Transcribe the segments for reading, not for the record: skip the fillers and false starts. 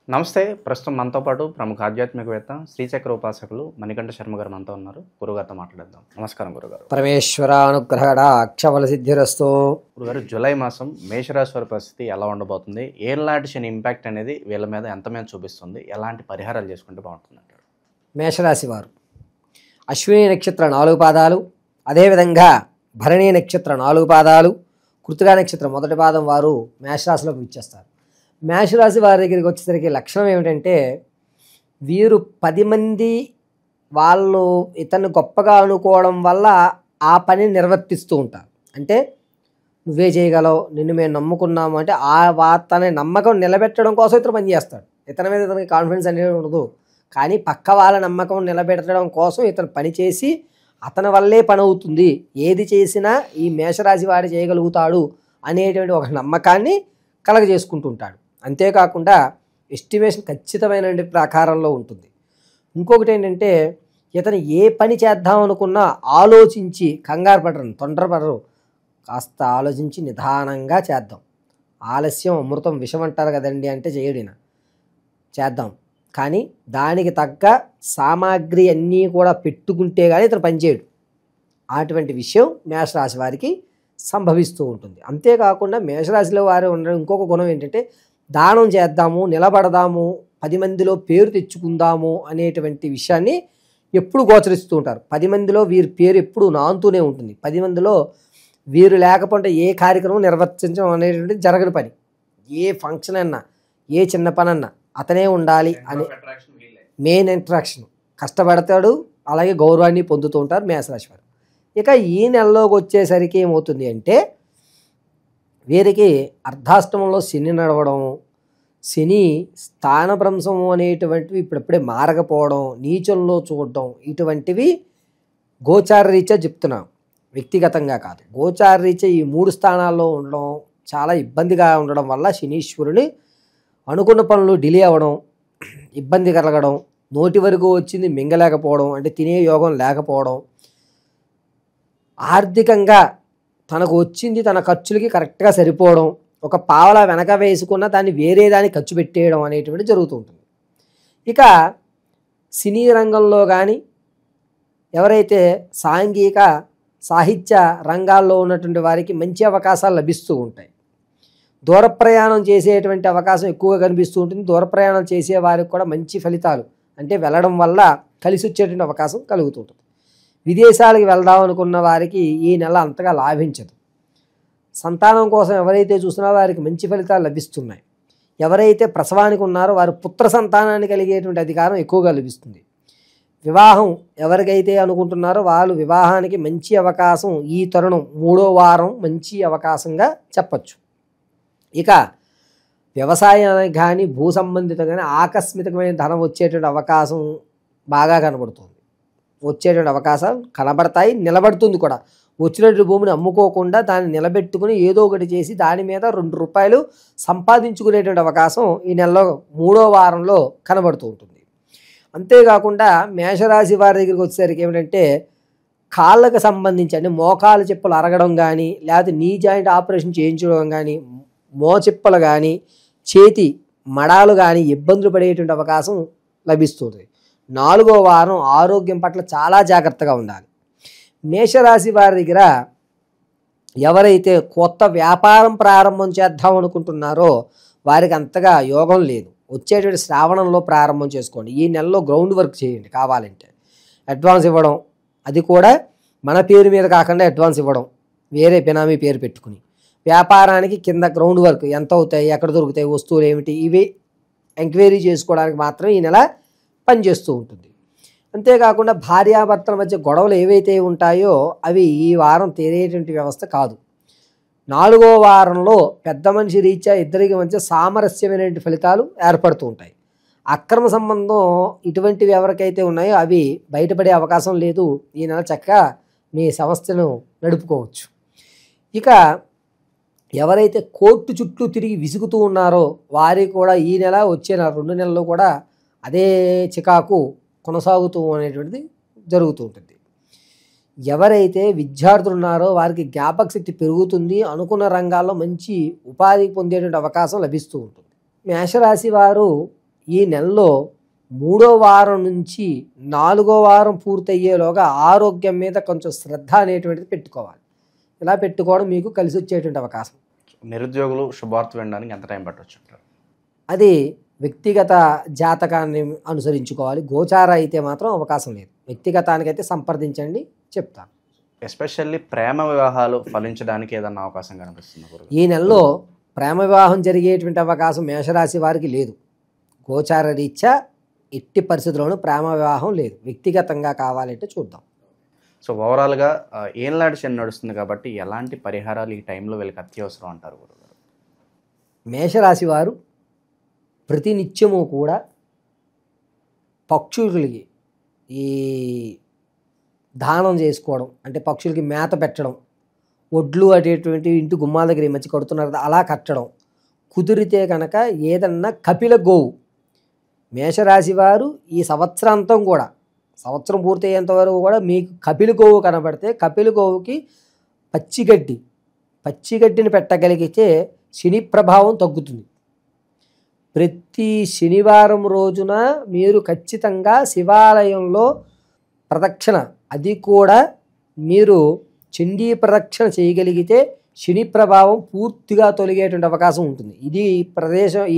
నమస్తే. ప్రస్తుతం మనతో పాటు ప్రముఖ ఆధ్యాత్మికవేత్త శ్రీచక్ర ఉపాసకులు మణికంఠ శర్మ గారు మనతో ఉన్నారు. గురుగారితో మాట్లాడదాం. నమస్కారం గురుగారు. పరమేశ్వరానుగ్రహణ సిద్ధిరస్తు. గురుగారు, జూలై మాసం మేషరాశి వారి పరిస్థితి ఎలా ఉండబోతుంది? ఏలాంటి శని ఇంపాక్ట్ అనేది వీళ్ళ మీద ఎంత చూపిస్తుంది? ఎలాంటి పరిహారాలు చేసుకుంటే బాగుంటుంది అంటారు? మేషరాశి వారు అశ్విని నక్షత్ర 4 పాదాలు, అదేవిధంగా భరణి నక్షత్ర 4 పాదాలు, కృతికా నక్షత్రం మొదటి పాదం వారు మేషరాశిలోకి విచ్చేస్తారు. మేషరాశి వారి దగ్గరికి వచ్చేసరికి లక్షణం ఏమిటంటే, వీరు 10 మంది వాళ్ళు ఇతన్ని గొప్పగా అనుకోవడం వల్ల ఆ పనిని నిర్వర్తిస్తూ ఉంటారు. అంటే నువ్వే చేయగలవు, నిన్ను మేము నమ్ముకున్నాము అంటే తన నమ్మకం నిలబెట్టడం కోసం ఇతను పనిచేస్తాడు. ఇతని మీద ఇతనికి కాన్ఫిడెన్స్ అనేది ఉండదు, కానీ పక్క వాళ్ళ నమ్మకం నిలబెట్టడం కోసం ఇతను పని చేసి అతని వల్లే పని అవుతుంది, ఏది చేసినా ఈ మేషరాశి వాడు చేయగలుగుతాడు అనేటువంటి ఒక నమ్మకాన్ని కలగజేసుకుంటుంటాడు. అంతేకాకుండా ఎస్టిమేషన్ ఖచ్చితమైన ప్రకారంలో ఉంటుంది. ఇంకొకటి ఏంటంటే, ఇతను ఏ పని చేద్దాం అనుకున్నా ఆలోచించి కంగారు పడరు, తొందరపడరు, కాస్త ఆలోచించి నిదానంగా చేద్దాం. ఆలస్యం అమృతం విషం అంటారు కదండి, అంటే చేయడిన చేద్దాం, కానీ దానికి తగ్గ సామాగ్రి అన్నీ కూడా పెట్టుకుంటే కానీ ఇతను పనిచేయడు. అటువంటి విషయం మేషరాశి వారికి సంభవిస్తూ ఉంటుంది. అంతేకాకుండా మేషరాశిలో వారు ఉండడం ఇంకొక గుణం ఏంటంటే, దానం చేద్దాము, నిలబడదాము, 10 మందిలో పేరు తెచ్చుకుందాము అనేటువంటి విషయాన్ని ఎప్పుడు గోచరిస్తూ ఉంటారు. 10 మందిలో వీరి పేరు ఎప్పుడు నాంతూనే ఉంటుంది. 10 మందిలో వీరు లేకపోతే ఏ కార్యక్రమం నిర్వర్తించడం అనేటువంటిది జరగని పని. ఏ ఫంక్షన్ అన్నా, ఏ చిన్న పని అన్నా అతనే ఉండాలి అని మెయిన్ ఇంట్రాక్షన్. కష్టపడతాడు, అలాగే గౌరవాన్ని పొందుతూ ఉంటారు మేషరాశి వారు. ఇక ఈ నెలలోకి వచ్చేసరికి ఏమవుతుంది అంటే, వీరికి అర్ధాష్టమంలో శని నడవడం, శని స్థానభ్రంశము అనేటువంటివి ఇప్పుడప్పుడే మారకపోవడం, నీచంలో చూడడం, ఇటువంటివి గోచార రీత్యా చెప్తున్నాం, వ్యక్తిగతంగా కాదు. గోచార రీత్యా ఈ 3 స్థానాల్లో ఉండడం చాలా ఇబ్బందిగా ఉండడం వల్ల శనీశ్వరుని అనుకున్న పనులు డిలే అవ్వడం, ఇబ్బంది కలగడం, నోటి వరకు వచ్చింది మింగలేకపోవడం, అంటే తినే యోగం లేకపోవడం, ఆర్థికంగా తనకు వచ్చింది తన ఖర్చులకి కరెక్ట్గా సరిపోవడం, ఒక పావలా వెనక వేసుకున్న దాన్ని వేరే దాన్ని ఖర్చు పెట్టేయడం అనేటువంటి జరుగుతూ ఉంటుంది. ఇక సినీ రంగంలో కానీ ఎవరైతే సాంఘిక సాహిత్య రంగాల్లో ఉన్నటువంటి వారికి మంచి అవకాశాలు లభిస్తూ ఉంటాయి. దూర ప్రయాణం చేసేటువంటి అవకాశం ఎక్కువగా కనిపిస్తూ ఉంటుంది. దూర ప్రయాణం చేసే వారికి కూడా మంచి ఫలితాలు, అంటే వెళ్ళడం వల్ల కలిసి వచ్చేటువంటి అవకాశం కలుగుతూ ఉంటుంది. విదేశాలకు వెళ్దాం అనుకున్న వారికి ఈ నెల అంతగా లాభించదు. సంతానం కోసం ఎవరైతే చూస్తున్నారో వారికి మంచి ఫలితాలు లభిస్తున్నాయి. ఎవరైతే ప్రసవానికి ఉన్నారో వారు పుత్ర సంతానాన్ని కలిగేటువంటి అధికారం ఎక్కువగా లభిస్తుంది. వివాహం ఎవరికైతే అనుకుంటున్నారో వాళ్ళు వివాహానికి మంచి అవకాశం ఈ తరుణం 3వ వారం మంచి అవకాశంగా చెప్పచ్చు. ఇక వ్యవసాయానికి కానీ భూ సంబంధిత కానీ ఆకస్మికమైన ధనం వచ్చేటువంటి అవకాశం బాగా కనబడుతుంది. వచ్చేటువంటి అవకాశాలు కనబడతాయి, నిలబడుతుంది కూడా. వచ్చినటువంటి భూమిని అమ్ముకోకుండా దాన్ని నిలబెట్టుకుని ఏదో ఒకటి చేసి దాని మీద 2 రూపాయలు సంపాదించుకునేటువంటి అవకాశం ఈ నెలలో 3వ వారంలో కనబడుతూ ఉంటుంది. అంతేకాకుండా మేషరాశి వారి దగ్గరికి వచ్చేసరికి ఏమిటంటే, కాళ్ళకు సంబంధించి అంటే మోకాలు చెప్పులు అరగడం కానీ, లేకపోతే నీ జాయింట్ ఆపరేషన్ చేయించడం కానీ, మోచిప్పలు కానీ, చేతి మడాలు కానీ ఇబ్బందులు పడేటువంటి అవకాశం లభిస్తుంది. 4వ వారం ఆరోగ్యం పట్ల చాలా జాగ్రత్తగా ఉండాలి. మేషరాశి వారి దగ్గర ఎవరైతే కొత్త వ్యాపారం ప్రారంభం చేద్దాం అనుకుంటున్నారో వారికి అంతగా యోగం లేదు. వచ్చేటువంటి శ్రావణంలో ప్రారంభం చేసుకోండి. ఈ నెలలో గ్రౌండ్ వర్క్ చేయండి. కావాలంటే అడ్వాన్స్ ఇవ్వడం, అది కూడా మన పేరు మీద కాకుండా అడ్వాన్స్ ఇవ్వడం, వేరే బినామీ పేరు పెట్టుకుని వ్యాపారానికి కింద గ్రౌండ్ వర్క్ ఎంత అవుతాయి, ఎక్కడ దొరుకుతాయి, వస్తువులు ఏమిటి, ఇవి ఎంక్వైరీ చేసుకోవడానికి మాత్రం ఈ నెల పనిచేస్తూ ఉంటుంది. అంతేకాకుండా భార్యాభర్తల మధ్య గొడవలు ఏవైతే ఉంటాయో అవి ఈ వారం తీరేటువంటి వ్యవస్థ కాదు. 4వ వారంలో పెద్ద మనిషి రీత్యా ఇద్దరికి మధ్య సామరస్యమైనటువంటి ఫలితాలు ఏర్పడుతూ ఉంటాయి. అక్రమ సంబంధం ఇటువంటివి ఎవరికైతే ఉన్నాయో అవి బయటపడే అవకాశం లేదు. ఈ నెల చక్కగా మీ సంస్థను నడుపుకోవచ్చు. ఇక ఎవరైతే కోర్టు చుట్టూ తిరిగి విసుగుతూ ఉన్నారో వారికి కూడా ఈ నెల వచ్చే 2 నెలలు కూడా అదే చికాకు కొనసాగుతూ అనేటువంటిది జరుగుతూ ఉంటుంది. ఎవరైతే విద్యార్థులు ఉన్నారో వారికి జ్ఞాపక శక్తి పెరుగుతుంది, అనుకున్న రంగాల్లో మంచి ఉపాధి పొందేటువంటి అవకాశం లభిస్తూ ఉంటుంది. మేషరాశి వారు ఈ నెలలో 3వ వారం నుంచి 4వ వారం పూర్తయ్యేలోగా ఆరోగ్యం మీద కొంచెం శ్రద్ధ అనేటువంటిది పెట్టుకోవాలి. ఇలా పెట్టుకోవడం మీకు కలిసి వచ్చేటువంటి అవకాశం. నిరుద్యోగులు శుభార్త వినడానికి ఎంత టైం పట్టవచ్చు అంటారు? అది వ్యక్తిగత జాతకాన్ని అనుసరించుకోవాలి. గోచార అయితే మాత్రం అవకాశం లేదు. వ్యక్తిగతానికైతే సంప్రదించండి, చెప్తాను. ఎస్పెషల్లీ ప్రేమ వివాహాలు ఫలించడానికి ఏదన్నా అవకాశం కనిపిస్తుంది గురుగారు? ఈ నెలలో ప్రేమ వివాహం జరిగేటువంటి అవకాశం మేషరాశి వారికి లేదు. గోచార రీత్యా ఎట్టి పరిస్థితుల్లోనూ ప్రేమ వివాహం లేదు. వ్యక్తిగతంగా కావాలంటే చూద్దాం. సో ఓవరాల్గా ఏళ్ళనాటి శని నడుస్తుంది కాబట్టి ఎలాంటి పరిహారాలు ఈ టైంలో వీళ్ళకి అత్యవసరం అంటారు గురుగారు? మేషరాశి వారు ప్రతినిత్యము కూడా పక్షులకి ఈ దానం చేసుకోవడం, అంటే పక్షులకి మేత పెట్టడం, ఒడ్లు అటేటువంటి ఇంటి గుమ్మాల దగ్గర ఈ మధ్య కడుతున్నారు కదా, అలా కట్టడం. కుదిరితే కనుక ఏదన్నా కపిల గోవు, మేషరాశి వారు ఈ సంవత్సరాంతం కూడా, సంవత్సరం పూర్తయ్యేంత వరకు కూడా మీకు కపిల గోవు కనబడితే కపిల గోవుకి పచ్చిగడ్డిని పెట్టగలిగితే శని ప్రభావం తగ్గుతుంది. ప్రతి శనివారం రోజున మీరు ఖచ్చితంగా శివాలయంలో ప్రదక్షిణ, అది కూడా మీరు చండీ ప్రదక్షిణ చేయగలిగితే శని ప్రభావం పూర్తిగా తొలగేటువంటి అవకాశం ఉంటుంది.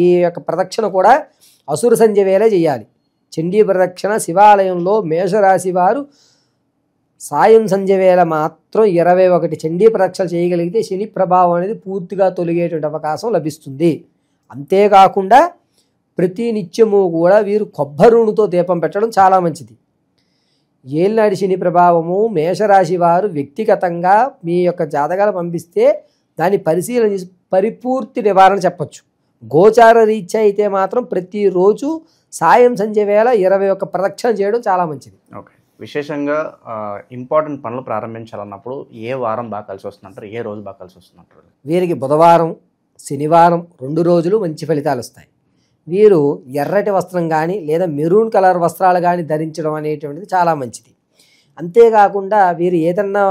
ఈ యొక్క ప్రదక్షిణ కూడా అసుర సంధ్య వేళ చేయాలి. చండీ ప్రదక్షిణ శివాలయంలో మేషరాశి వారు సాయం సంధ్య వేళ మాత్రం 21 చండీ ప్రదక్షిణ చేయగలిగితే శని ప్రభావం అనేది పూర్తిగా తొలగేటువంటి అవకాశం లభిస్తుంది. అంతేకాకుండా ప్రతి నిత్యము కూడా వీరు కొబ్బరి నూనెతో దీపం పెట్టడం చాలా మంచిది. ఏలినాటి శని ప్రభావము మేషరాశి వారు వ్యక్తిగతంగా మీ యొక్క జాతకాలు పంపిస్తే దాన్ని పరిశీలన చేసి పరిపూర్తి నివారణ చెప్పచ్చు. గోచార రీత్యా అయితే మాత్రం ప్రతిరోజు సాయం సంధ్య వేళ 21 ప్రదక్షిణ చేయడం చాలా మంచిది. ఓకే, విశేషంగా ఇంపార్టెంట్ పనులు ప్రారంభించాలన్నప్పుడు ఏ వారం బాగా కలిసి వస్తుందంటారు, ఏ రోజు బాగా కలిసి వస్తుందంటారు? వీరికి బుధవారం, శనివారం 2 రోజులు మంచి ఫలితాలు వస్తాయి. వీరు ఎర్రటి వస్త్రం కానీ లేదా మెరూన్ కలర్ వస్త్రాలు కానీ ధరించడం అనేటువంటిది చాలా మంచిది. అంతేకాకుండా వీరు ఏదన్నా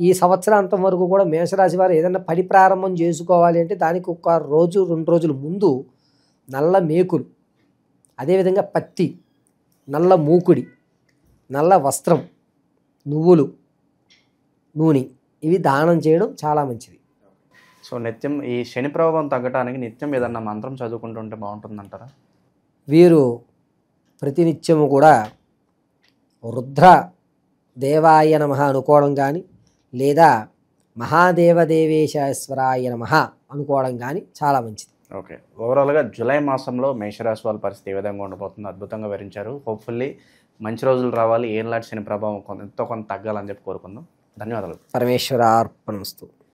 ఈ సంవత్సరాంతం వరకు కూడా మేషరాశి వారు ఏదన్నా పని ప్రారంభం చేసుకోవాలి అంటే దానికి 1 రోజు 2 రోజుల ముందు నల్ల మేకులు, అదేవిధంగా పత్తి, నల్ల మూకుడి, నల్ల వస్త్రం, నువ్వులు, నూనె ఇవి దానం చేయడం చాలా మంచిది. సో నిత్యం ఈ శని ప్రభావం తగ్గడానికి నిత్యం ఏదన్నా మంత్రం చదువుకుంటుంటే బాగుంటుందంటారా? వీరు ప్రతినిత్యము కూడా రుద్ర దేవాయ నమః అనుకోవడం కానీ లేదా మహాదేవదేవేశ్వరాయ నమః అనుకోవడం కానీ చాలా మంచిది. ఓకే, ఓవరాల్గా జూలై మాసంలో మేషరాశి వాళ్ళ పరిస్థితి ఏ విధంగా ఉండబోతుందో అద్భుతంగా వివరించారు. హోప్ఫుల్లీ మంచి రోజులు రావాలి, ఏళ్ళనాటి శని ప్రభావం ఎంతో కొంత తగ్గాలని చెప్పి కోరుకుందాం. ధన్యవాదాలు. పరమేశ్వరార్పణమస్తు.